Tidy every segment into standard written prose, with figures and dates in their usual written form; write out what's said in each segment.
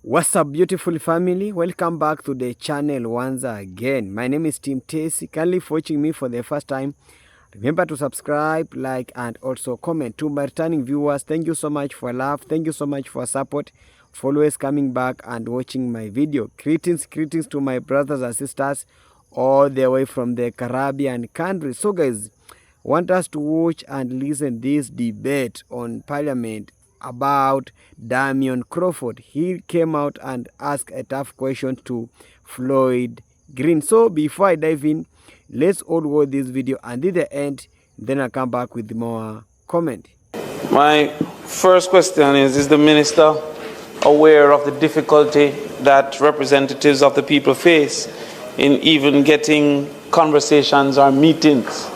What's up, beautiful family? Welcome back to the channel once again. My name is Tim Tesi. Kindly for watching me for the first time, remember to subscribe, like, and also comment. To my returning viewers, thank you so much for love, thank you so much for support, for always coming back and watching my video. Greetings to my brothers and sisters all the way from the Caribbean countries. So guys, want us to watch and listen this debate on Parliament about Damian CRAWFORD. He came out and asked a tough question to FLOYD Green. So before I dive in, let's all watch this video and at the end, then I'll come back with more comment. My first question is the minister aware of the difficulty that representatives of the people face in even getting conversations or meetings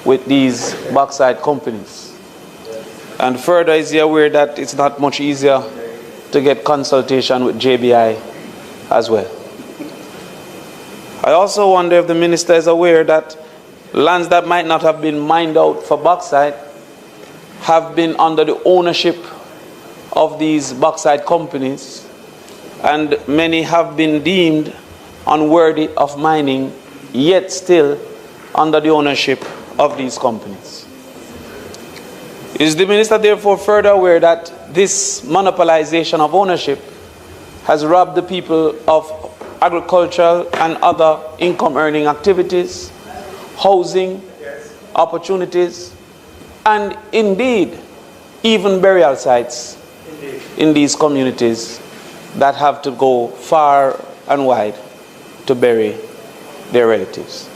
with these bauxite companies? And further, is he aware that it's not much easier to get consultation with JBI as well? I also wonder if the minister is aware that lands that might not have been mined out for bauxite have been under the ownership of these bauxite companies, and many have been deemed unworthy of mining, yet still under the ownership of these companies. Is the minister therefore further aware that this monopolization of ownership has robbed the people of agricultural and other income-earning activities, housing opportunities, and indeed even burial sites in these communities that have to go far and wide to bury their relatives?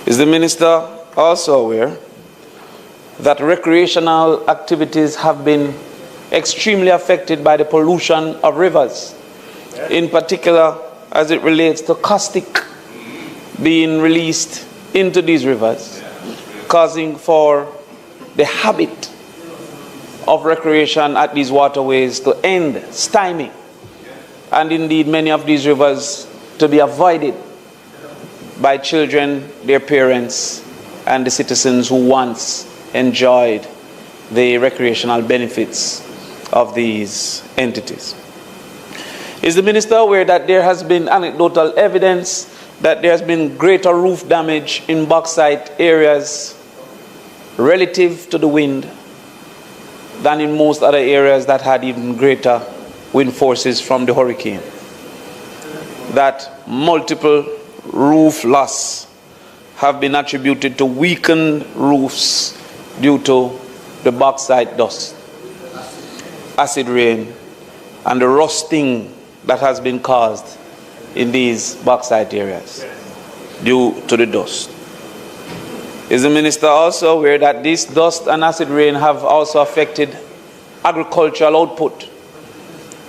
Is the minister also aware that recreational activities have been extremely affected by the pollution of rivers, in particular as it relates to caustic being released into these rivers, causing for the habit of recreation at these waterways to end, stymie, and indeed many of these rivers to be avoided by children, their parents, and the citizens who once enjoyed the recreational benefits of these entities? Is the minister aware that there has been anecdotal evidence that there has been greater roof damage in bauxite areas relative to the wind than in most other areas that had even greater wind forces from the hurricane? That multiple roof loss have been attributed to weakened roofs due to the bauxite dust, acid rain, and the rusting that has been caused in these bauxite areas due to the dust. Is the minister also aware that this dust and acid rain have also affected agricultural output?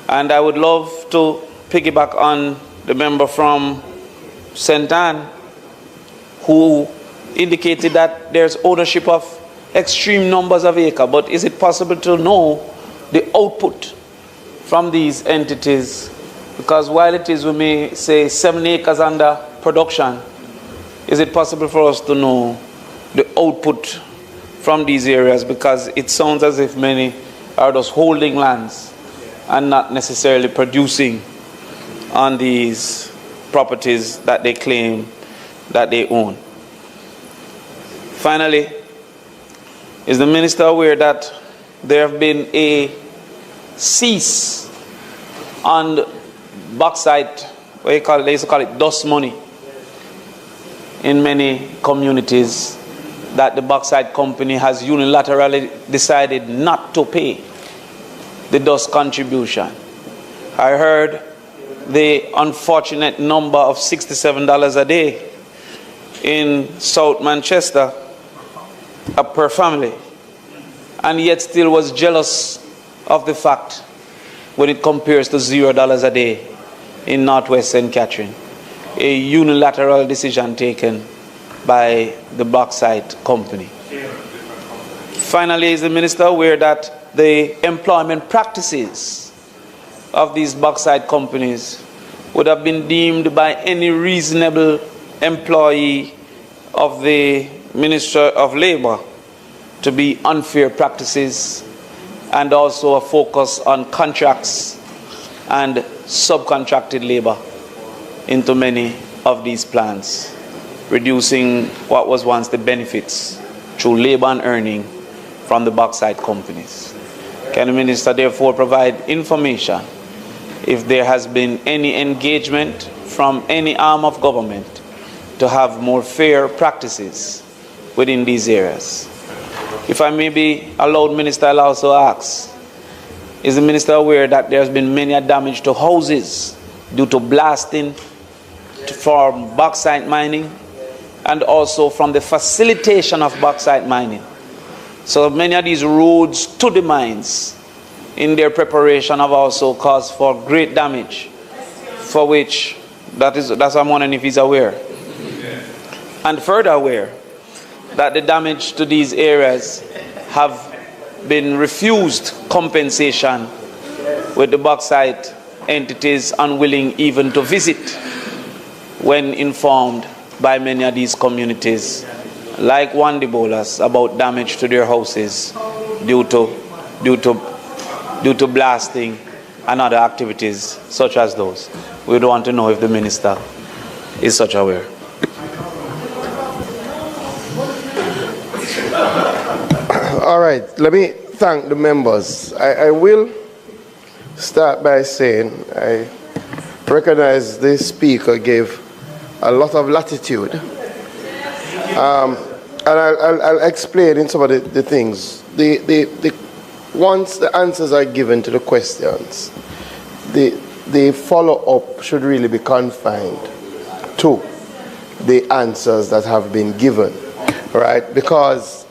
And I would love to piggyback on the member from St. Anne who indicated that there's ownership of extreme numbers of acres, but is it possible to know the output from these entities? Because while it is, we may say, 7 acres under production, is it possible for us to know the output from these areas? Because it sounds as if many are just holding lands and not necessarily producing on these properties that they claim that they own. Finally, is the minister aware that there have been a cease on bauxite, what you call it, they used to call it dust money, in many communities, that the bauxite company has unilaterally decided not to pay the dust contribution? I heard the unfortunate number of $67 a day in South Manchester per family, and yet still was jealous of the fact when it compares to $0 a day in Northwest St. Catherine, a unilateral decision taken by the bauxite company. Finally, is the minister aware that the employment practices of these bauxite companies would have been deemed by any reasonable employee of the Ministry of Labor to be unfair practices, and also a focus on contracts and subcontracted labor into many of these plants, reducing what was once the benefits through labor and earning from the bauxite companies. Can the Minister therefore provide information if there has been any engagement from any arm of government to have more fair practices within these areas? If I may be allowed, Minister, I'll also ask, is the Minister aware that there has been many damage to houses due to blasting from bauxite mining and also from the facilitation of bauxite mining? So many of these roads to the mines in their preparation have also caused for great damage, for which that's what I'm wondering if he's aware. And further aware that the damage to these areas have been refused compensation, with the bauxite entities unwilling even to visit when informed by many of these communities, like Wandibolas, about damage to their houses due to blasting and other activities such as those. We'd want to know if the Minister is such aware. All right, let me thank the members. I will start by saying I recognize this speaker gave a lot of latitude. And I'll explain in some of the things. Once the answers are given to the questions, the follow-up should really be confined to the answers that have been given, right? Because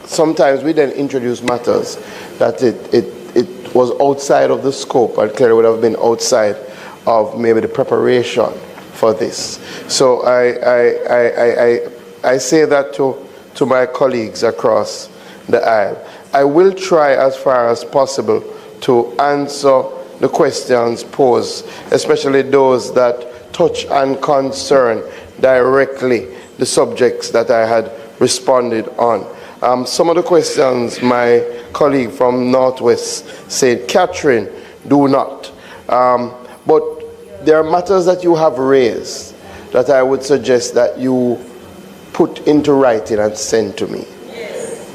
sometimes we then introduce matters that it was outside of the scope and clearly would have been outside of maybe the preparation for this. So I say that to my colleagues across the aisle. I will try as far as possible to answer the questions posed, especially those that touch and concern directly the subjects that I had responded on. Some of the questions my colleague from Northwest said, Catherine, do not. But there are matters that you have raised that I would suggest that you put into writing and send to me.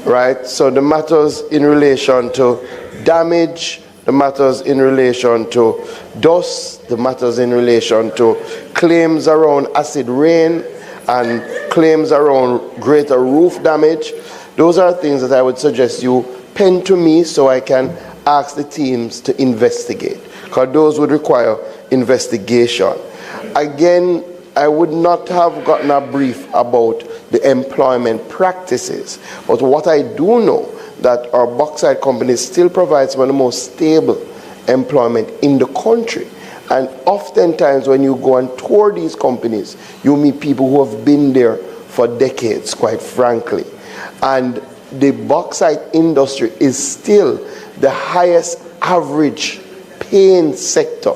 Right? So the matters in relation to damage, the matters in relation to dust, the matters in relation to claims around acid rain and claims around greater roof damage, those are things that I would suggest you pen to me so I can ask the teams to investigate, because those would require investigation. Again, I would not have gotten a brief about the employment practices, but what I do know that our bauxite company still provides some of the most stable employment in the country. And oftentimes when you go and tour these companies, you meet people who have been there for decades, quite frankly. And the bauxite industry is still the highest average paying sector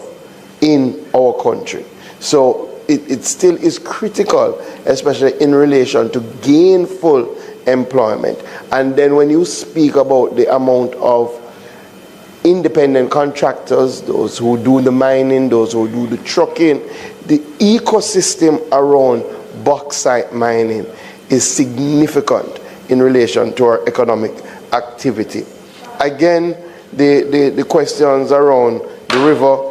in our country. So it still is critical, especially in relation to gainful employment. And then when you speak about the amount of independent contractors, those who do the mining, those who do the trucking, the ecosystem around bauxite mining is significant in relation to our economic activity. Again, the questions around the river,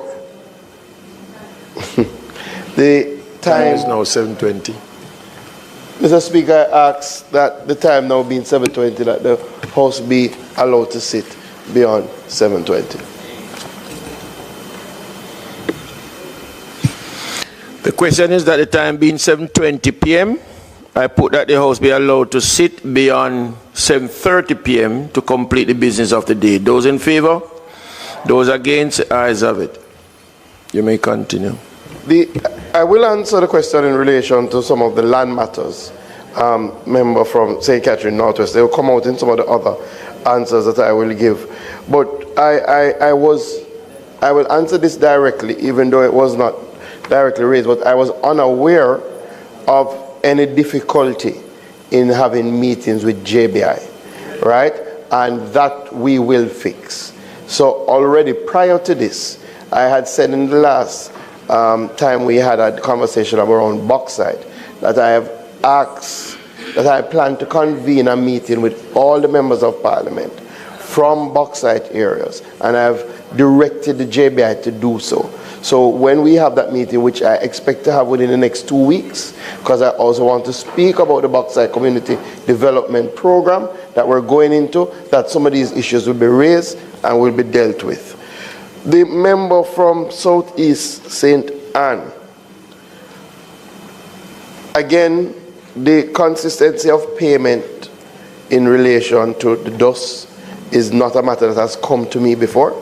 the time is now 7:20. Mr. Speaker, I ask that the time now being 7:20, that the House be allowed to sit beyond 7:20. The question is that the time being 7:20 p.m., I put that the House be allowed to sit beyond 7:30 p.m. to complete the business of the day. Those in favor? Those against? Ayes have it. You may continue. I will answer the question in relation to some of the land matters. Member from St. Catherine Northwest, they will come out in some of the other answers that I will give. But I will answer this directly, even though it was not directly raised, but I was unaware of any difficulty in having meetings with JBI, right? And that we will fix. So already prior to this, I had said in the last time we had a conversation around bauxite that I have asked, that I plan to convene a meeting with all the members of Parliament from bauxite areas, and I've directed the JBI to do so. So when we have that meeting, which I expect to have within the next 2 weeks, because I also want to speak about the bauxite community development program that we're going into, that some of these issues will be raised and will be dealt with. The member from Southeast St. Anne, again, the consistency of payment in relation to the dust is not a matter that has come to me before,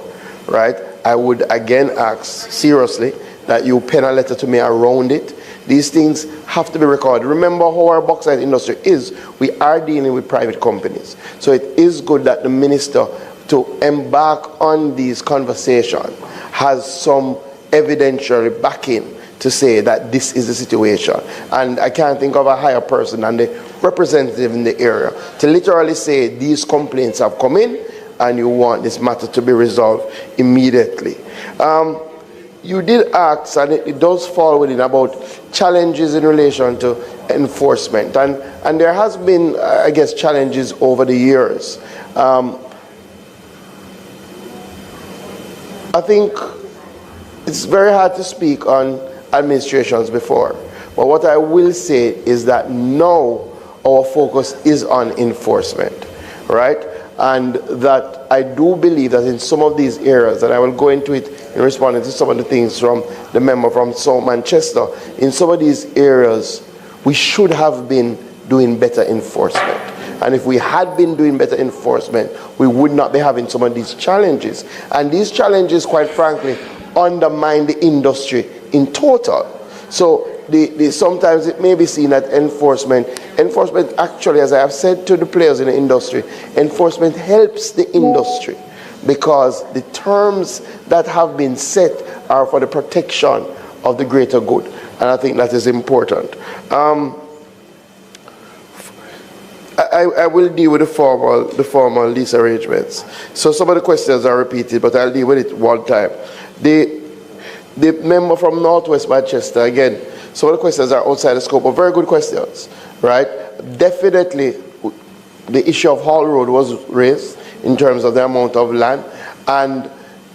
right? I would again ask seriously that you pen a letter to me around it. These things have to be recorded. Remember how our bauxite industry is. We are dealing with private companies. So it is good that the minister, to embark on these conversations, has some evidentiary backing to say that this is the situation. And I can't think of a higher person than the representative in the area to literally say these complaints have come in and you want this matter to be resolved immediately. You did ask, and it does fall within, about challenges in relation to enforcement. And there has been, I guess, challenges over the years. I think it's very hard to speak on administrations before, but what I will say is that now our focus is on enforcement, right? And that I do believe that in some of these areas, and I will go into it in responding to some of the things from the member from South Manchester, in some of these areas we should have been doing better enforcement. And if we had been doing better enforcement, we would not be having some of these challenges. And these challenges, quite frankly, undermine the industry in total. So sometimes it may be seen that enforcement actually, as I have said to the players in the industry, enforcement helps the industry because the terms that have been set are for the protection of the greater good. And I think that is important. I will deal with the formal lease arrangements. So some of the questions are repeated, but I'll deal with it one time. The member from Northwest Manchester, again, some of the questions are outside the scope, but very good questions, right? Definitely, the issue of Hall Road was raised in terms of the amount of land, and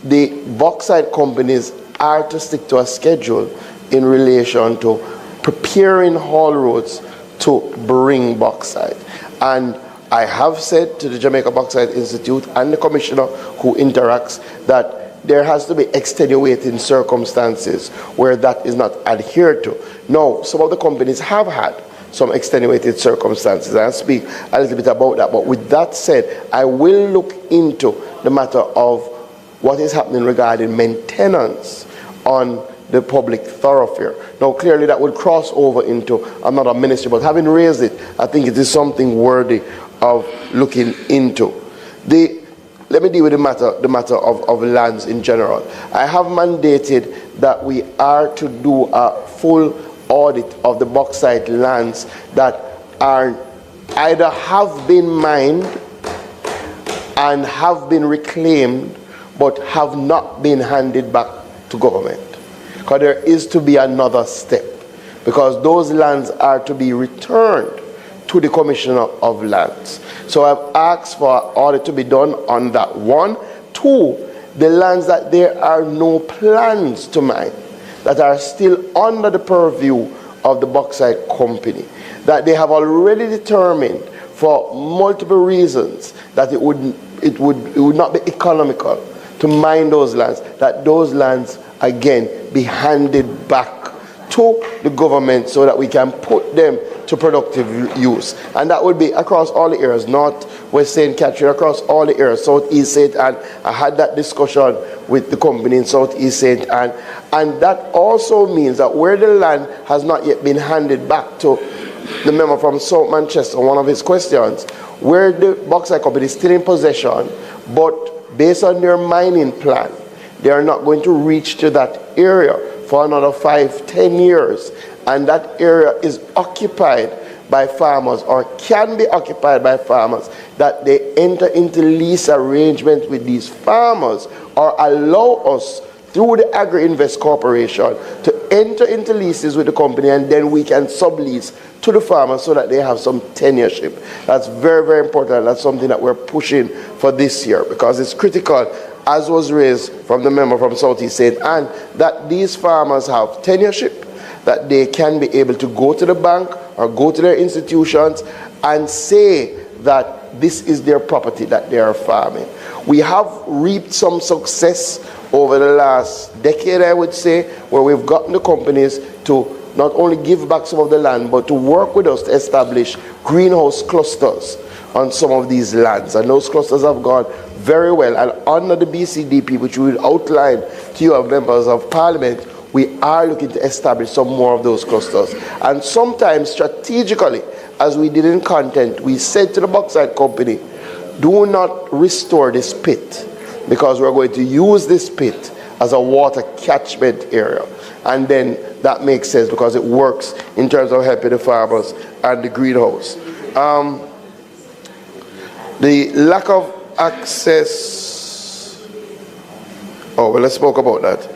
the bauxite companies are to stick to a schedule in relation to preparing Hall Roads to bring bauxite. And I have said to the Jamaica Bauxite Institute and the commissioner who interacts that there has to be extenuating circumstances where that is not adhered to. Now, some of the companies have had some extenuated circumstances. I'll speak a little bit about that. But with that said, I will look into the matter of what is happening regarding maintenance on the public thoroughfare. Now, clearly that would cross over into another ministry, but having raised it, I think it is something worthy of looking into. Let me deal with the matter of lands in general. I have mandated that we are to do a full audit of the bauxite lands that are either have been mined and have been reclaimed but have not been handed back to government. Because there is to be another step, because those lands are to be returned to the Commissioner of Lands. So I've asked for an audit to be done on that one. Two, the lands that there are no plans to mine, that are still under the purview of the bauxite company, that they have already determined for multiple reasons that it would not be economical to mine those lands, that those lands again be handed back to the government so that we can put them to productive use. And that would be across all the areas, North, West St. Catherine, across all the areas, Southeast St. Anne. I had that discussion with the company in Southeast St. Anne. And that also means that where the land has not yet been handed back to the member from South Manchester, one of his questions, where the bauxite company is still in possession, but based on their mining plan, they are not going to reach to that area for another 5-10 years. And that area is occupied by farmers, or can be occupied by farmers, that they enter into lease arrangement with these farmers or allow us through the Agri-Invest Corporation to enter into leases with the company, and then we can sublease to the farmers so that they have some tenureship. That's very, very important. That's something that we're pushing for this year because it's critical, as was raised from the member from Southeast St. Anne, that these farmers have tenureship, that they can be able to go to the bank or go to their institutions and say that this is their property that they are farming. We have reaped some success over the last decade, I would say, where we've gotten the companies to not only give back some of the land, but to work with us to establish greenhouse clusters on some of these lands. And those clusters have gone very well. And under the BCDP, which we will outline to you as members of Parliament, we are looking to establish some more of those clusters. And sometimes strategically, as we did in content, we said to the bauxite company, do not restore this pit, because we're going to use this pit as a water catchment area. And then that makes sense because it works in terms of helping the farmers and the greenhouse. The lack of access, oh, well, let's spoke about that.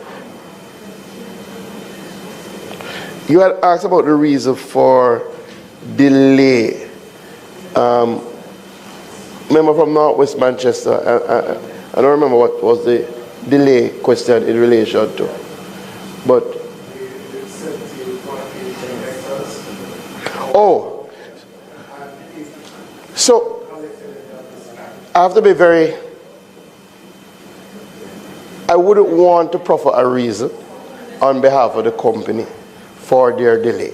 You had asked about the reason for delay. Member from Northwest Manchester, I don't remember what was the delay question in relation to, but oh, so I have to be very, I wouldn't want to proffer a reason on behalf of the company for their delay.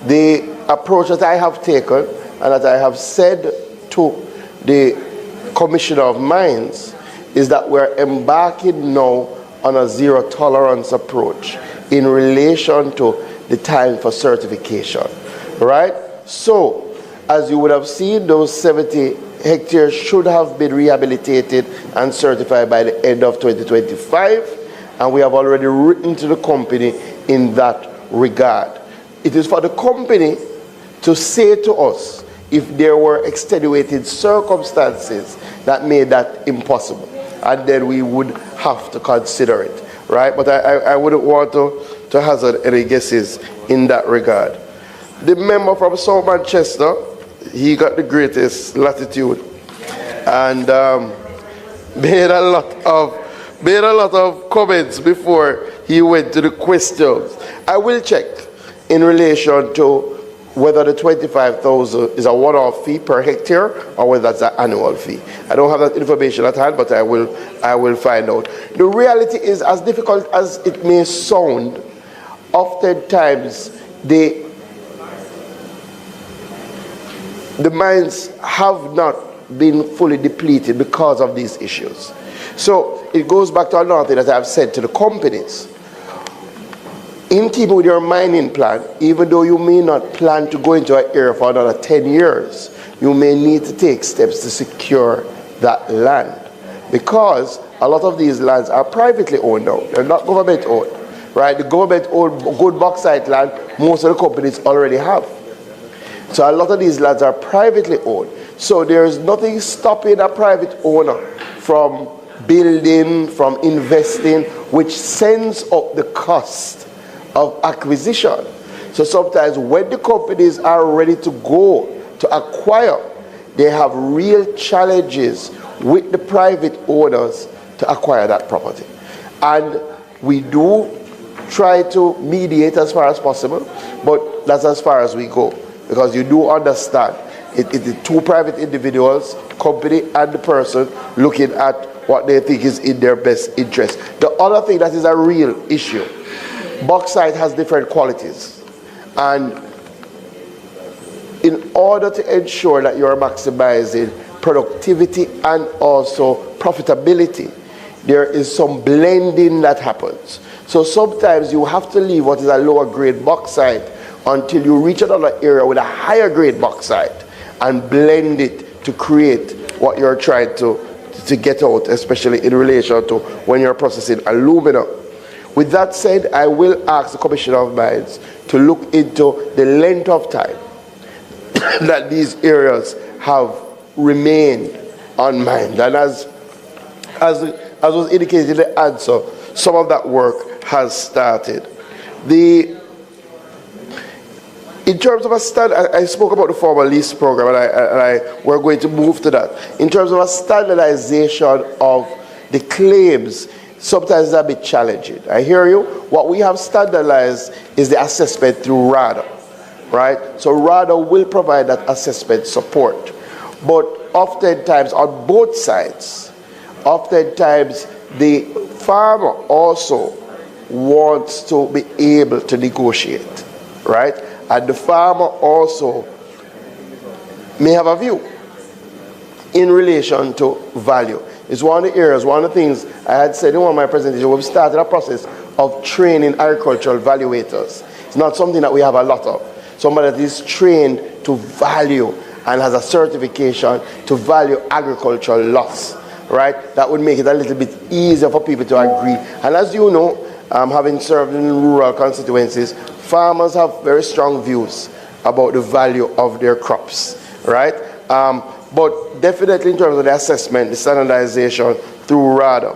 The approach that I have taken and that I have said to the Commissioner of Mines is that we're embarking now on a zero tolerance approach in relation to the time for certification, right? So, as you would have seen, those 70 hectares should have been rehabilitated and certified by the end of 2025, and we have already written to the company in that regard. It is for the company to say to us if there were extenuating circumstances that made that impossible, and then we would have to consider it, right? But I wouldn't want to hazard any guesses in that regard. The member from South Manchester, he got the greatest latitude and made a lot of comments before he went to the questions. I will check in relation to whether the 25,000 is a one-off fee per hectare or whether that's an annual fee. I don't have that information at hand, but I will find out. The reality is, as difficult as it may sound, oftentimes the mines have not been fully depleted because of these issues. So it goes back to another thing that I've said to the companies. In keeping with your mining plan, even though you may not plan to go into an area for another 10 years, you may need to take steps to secure that land. Because a lot of these lands are privately owned now. They're not government owned, right? The government owned good bauxite land, most of the companies already have. So a lot of these lands are privately owned. So there is nothing stopping a private owner from building, from investing, which sends up the cost of acquisition. So sometimes when the companies are ready to go to acquire, they have real challenges with the private owners to acquire that property. And we do try to mediate as far as possible, but that's as far as we go, because you do understand it is two private individuals, company and the person, looking at what they think is in their best interest. The other thing that is a real issue, bauxite has different qualities, and in order to ensure that you are maximizing productivity and also profitability, there is some blending that happens. So sometimes you have to leave what is a lower grade bauxite until you reach another area with a higher grade bauxite and blend it to create what you're trying to get out, especially in relation to when you're processing aluminum. With that said, I will ask the Commissioner of Mines to look into the length of time that these areas have remained unmined. And as was indicated in the answer some of that work has started. In terms of I spoke about the formal lease program, and we're going to move to that. In terms of a standardization of the claims, sometimes it's a bit challenging. I hear you. What we have standardized is the assessment through RADA, right? So RADA will provide that assessment support. But oftentimes, on both sides, oftentimes the farmer also wants to be able to negotiate, right? And the farmer also may have a view in relation to value. It's one of the areas, one of the things I had said in one of my presentations, we've started a process of training agricultural valuators. It's not something that we have a lot of. Somebody that is trained to value and has a certification to value agricultural loss, right? That would make it a little bit easier for people to agree. And as you know, having served in rural constituencies, farmers have very strong views about the value of their crops, right? But definitely in terms of the assessment, the standardization through RADA.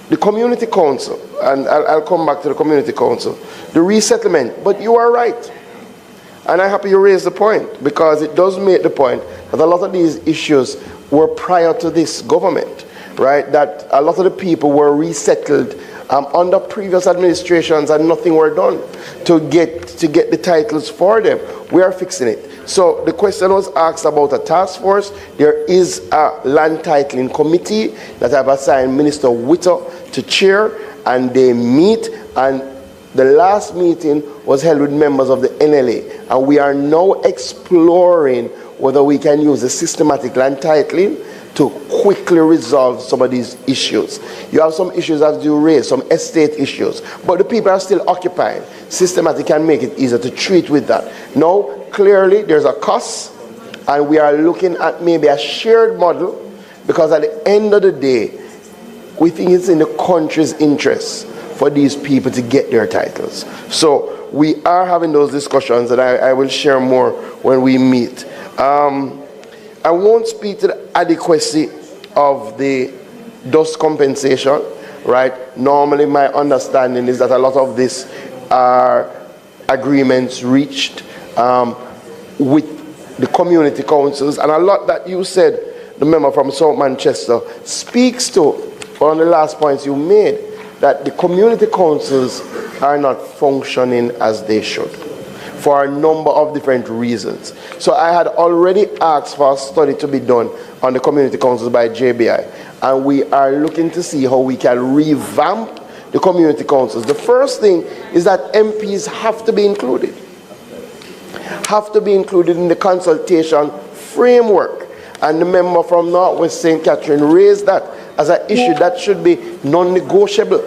The community council, and I'll come back to the community council, the resettlement, but you are right. And I'm happy you raised the point, because it does make the point that a lot of these issues were prior to this government, right? That a lot of the people were resettled under previous administrations and nothing were done to get the titles for them. We are fixing it. So the question was asked about a task force. There is a land titling committee that I've assigned Minister Witter to chair, and they meet, and the last meeting was held with members of the NLA, and we are now exploring whether we can use a systematic land titling to quickly resolve some of these issues. You have some issues as you raise, some estate issues, but the people are still occupying. Systematic can make it easier to treat with that. Now, clearly, there's a cost, and we are looking at maybe a shared model, because at the end of the day, we think it's in the country's interest for these people to get their titles. So we are having those discussions, and I will share more when we meet. I won't speak to the adequacy of the dust compensation, right? Normally my understanding is that a lot of this are agreements reached with the community councils, and a lot that you said, the member from South Manchester, speaks to, one of the last points you made, that the community councils are not functioning as they should, for a number of different reasons. So I had already asked for a study to be done on the community councils by JBI, and we are looking to see how we can revamp the community councils. The first thing is that MPs have to be included. Have to be included in the consultation framework. And the member from Northwest St. Catherine raised that as an issue that should be non-negotiable,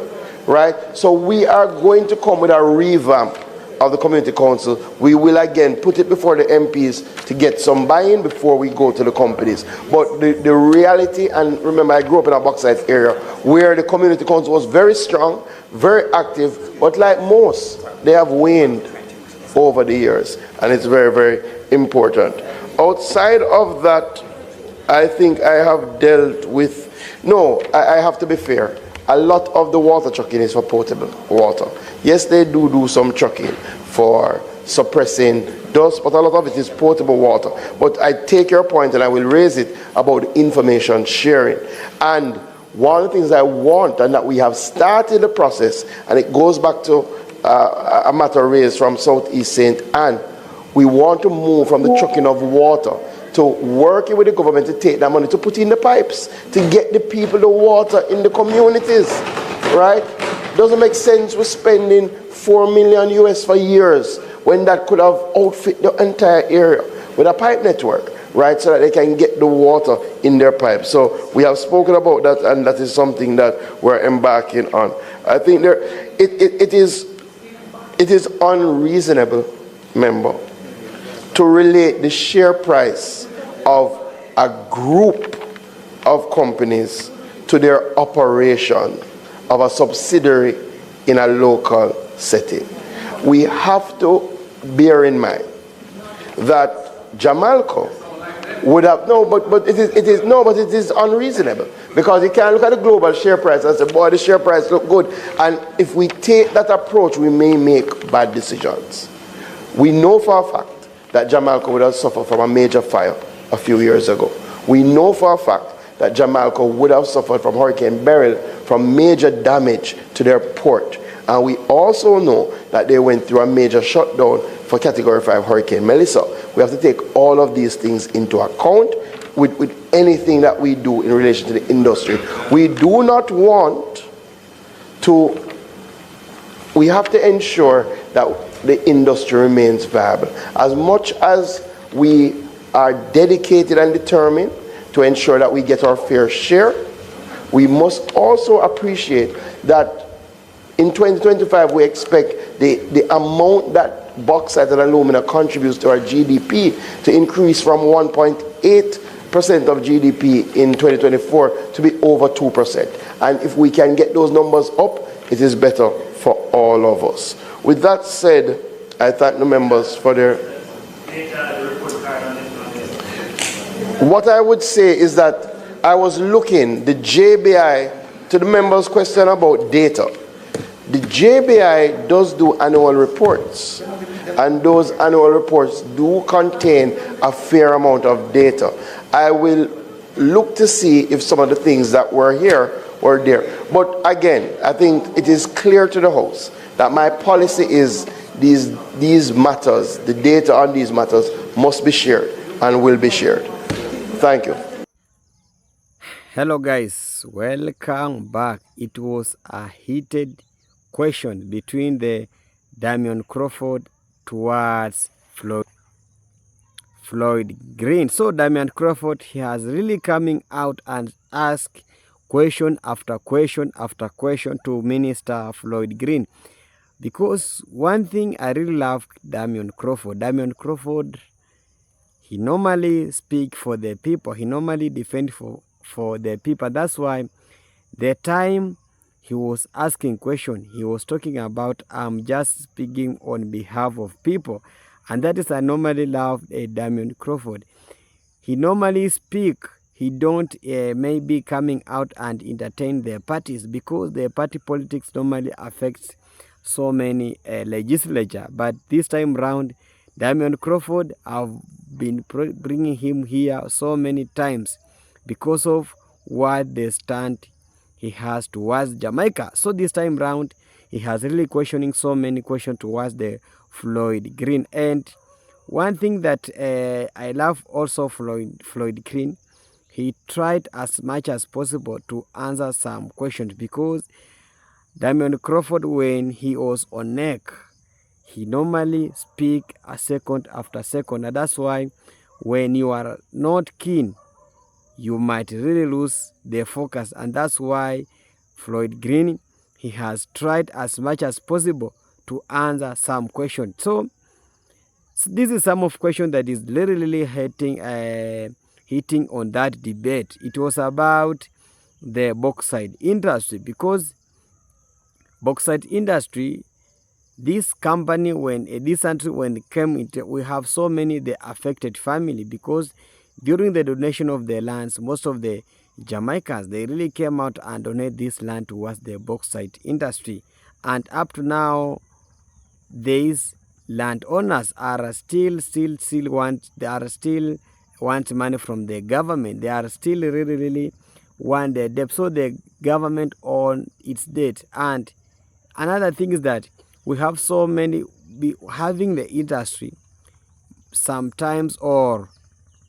right? So we are going to come with a revamp of the community council. We will again put it before the MPs to get some buy-in before we go to the companies. But the reality, and remember I grew up in a bauxite area where the community council was very strong, very active, but like most, they have waned over the years, and it's very, very important. Outside of that, I think I have dealt with, I have to be fair. A lot of the water trucking is for potable water. Yes, they do some trucking for suppressing dust, but a lot of it is potable water. But I take your point, and I will raise it about information sharing. And one of the things I want, and that we have started the process, and it goes back to a matter raised from Southeast St. Anne, we want to move from the trucking of water to working with the government to take that money to put in the pipes, to get the people the water in the communities, right? Doesn't make sense we're spending $4 million US for years when that could have outfit the entire area with a pipe network, right? So that they can get the water in their pipes. So we have spoken about that, and that is something that we're embarking on. I think it is unreasonable, member, to relate the share price of a group of companies to their operation of a subsidiary in a local setting. We have to bear in mind that Jamalco would have but it is unreasonable, because you can't look at the global share price and say, boy, the share price look good, and if we take that approach, we may make bad decisions. We know for a fact that Jamaica would have suffered from a major fire a few years ago. We know for a fact that Jamaica would have suffered from Hurricane Beryl, from major damage to their port. And we also know that they went through a major shutdown for Category 5 Hurricane Melissa. We have to take all of these things into account with anything that we do in relation to the industry. We do not want to, we have to ensure that the industry remains viable. As much as we are dedicated and determined to ensure that we get our fair share, we must also appreciate that in 2025 we expect the amount that bauxite and alumina contributes to our GDP to increase from 1.8% of GDP in 2024 to be over 2%. And if we can get those numbers up, it is better for all of us. With that said, I thank the members for their... What I would say is that I was looking, the JBI, to the members' question about data. The JBI does do annual reports, and those annual reports do contain a fair amount of data. I will look to see if some of the things that were here were there. But again, I think it is clear to the House that my policy is these matters, the data on these matters must be shared and will be shared. Thank you. Hello guys, welcome back. It was a heated question between the Damian Crawford towards Floyd Green. So Damian Crawford, he has really coming out and asked question after question after question to Minister Floyd Green. Because one thing I really love Damian Crawford, he normally speak for the people. He normally defend for the people. That's why the time he was asking question, he was talking about, I'm just speaking on behalf of people. And that is I normally love Damian Crawford. He normally speak, he don't maybe coming out and entertain their parties, because their party politics normally affects so many legislature. But this time round, Damian Crawford, I've been bringing him here so many times because of what the stand he has towards Jamaica. So this time round, he has really questioning so many questions towards the Floyd Green. And one thing that I love also Floyd Green, he tried as much as possible to answer some questions, because Damian Crawford, when he was on neck, he normally speak a second after second, and that's why when you are not keen, you might really lose the focus. And that's why Floyd Green, he has tried as much as possible to answer some questions. So this is some of questions that is really hitting on that debate. It was about the bauxite industry, because bauxite industry, this company, when it came into, we have so many the affected family, because during the donation of the lands, most of the Jamaicans, they really came out and donate this land towards the bauxite industry. And up to now, these landowners are still want money from the government. They are still really want their debt. So the government on its debt. And another thing is that we have so many, having the industry sometimes or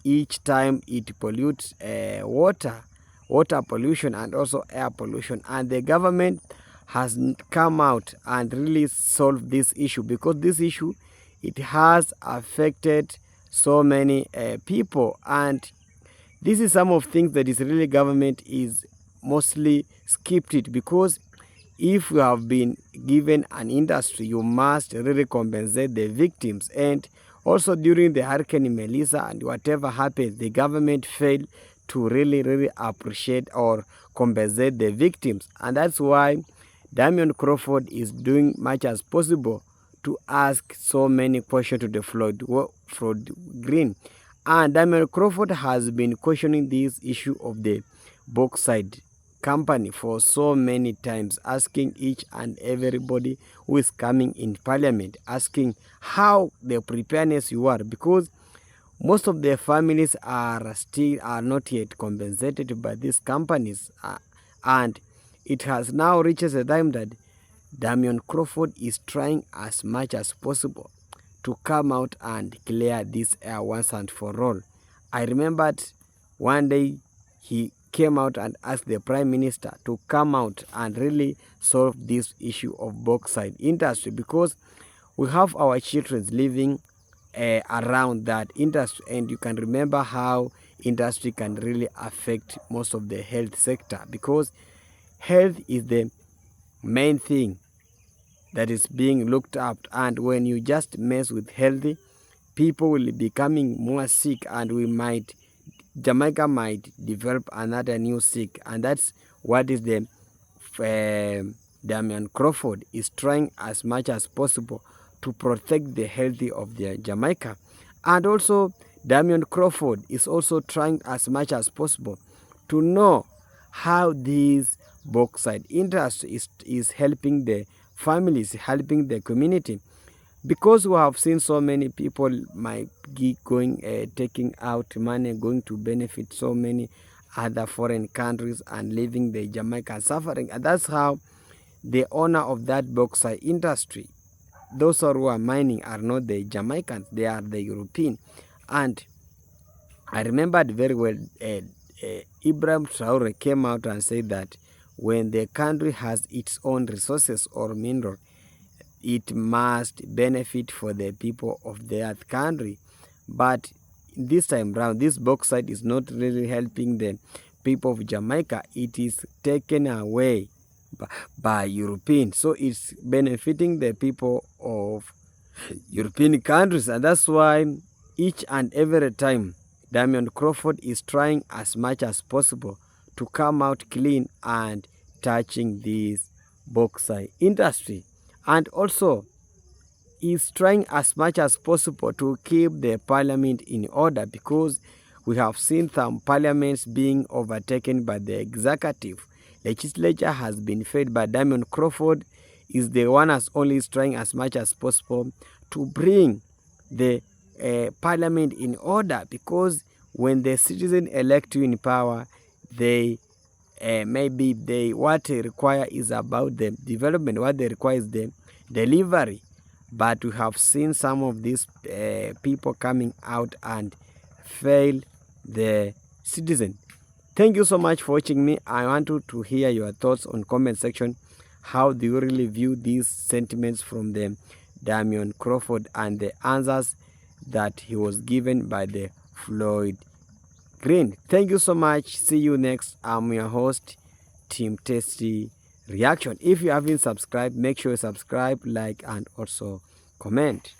each time it pollutes water pollution and also air pollution. And the government has come out and really solved this issue, because this issue, it has affected so many people. And this is some of things that is really government is mostly skipped it, because if you have been given an industry, you must really compensate the victims. And also during the Hurricane Melissa and whatever happened, the government failed to really appreciate or compensate the victims. And that's why Damian Crawford is doing much as possible to ask so many questions to the Floyd Green. And Damian Crawford has been questioning this issue of the bauxite company for so many times, asking each and everybody who is coming in parliament, asking how the preparedness you are, because most of their families are not yet compensated by these companies, and it has now reached a time that Damian Crawford is trying as much as possible to come out and clear this air once and for all. I remembered one day he came out and asked the Prime Minister to come out and really solve this issue of bauxite industry, because we have our children living around that industry, and you can remember how industry can really affect most of the health sector, because health is the main thing that is being looked up, and when you just mess with healthy, people will be becoming more sick, and Jamaica might develop another new sick, and that's what is the Damian Crawford is trying as much as possible to protect the health of the Jamaica. And also Damian Crawford is also trying as much as possible to know how this bauxite industry is helping the families, helping the community, because we have seen so many people might be going taking out money, going to benefit so many other foreign countries and leaving the Jamaica suffering. And that's how the owner of that bauxite industry, those who are mining, are not the Jamaicans, they are the European. And I remembered very well Ibrahim Traore came out and said that when the country has its own resources or mineral, it must benefit for the people of that country. But this time round, this bauxite is not really helping the people of Jamaica. It is taken away by Europeans, so it's benefiting the people of European countries. And that's why each and every time Damian Crawford is trying as much as possible to come out clean and touching this bauxite industry. And also is trying as much as possible to keep the parliament in order, because we have seen some parliaments being overtaken by the executive. Legislature has been fed by Damian Crawford is the one as only is trying as much as possible to bring the parliament in order, because when the citizen elect you in power, they what they require is about the development, what they require is the delivery. But we have seen some of these people coming out and fail the citizen. Thank you so much for watching me. I want to hear your thoughts on comment section. How do you really view these sentiments from the Damian Crawford and the answers that he was given by the FLOYD Green? Thank you so much. See you next. I'm your host, Team Tasty Reaction. If you haven't subscribed, make sure you subscribe, like, and also comment.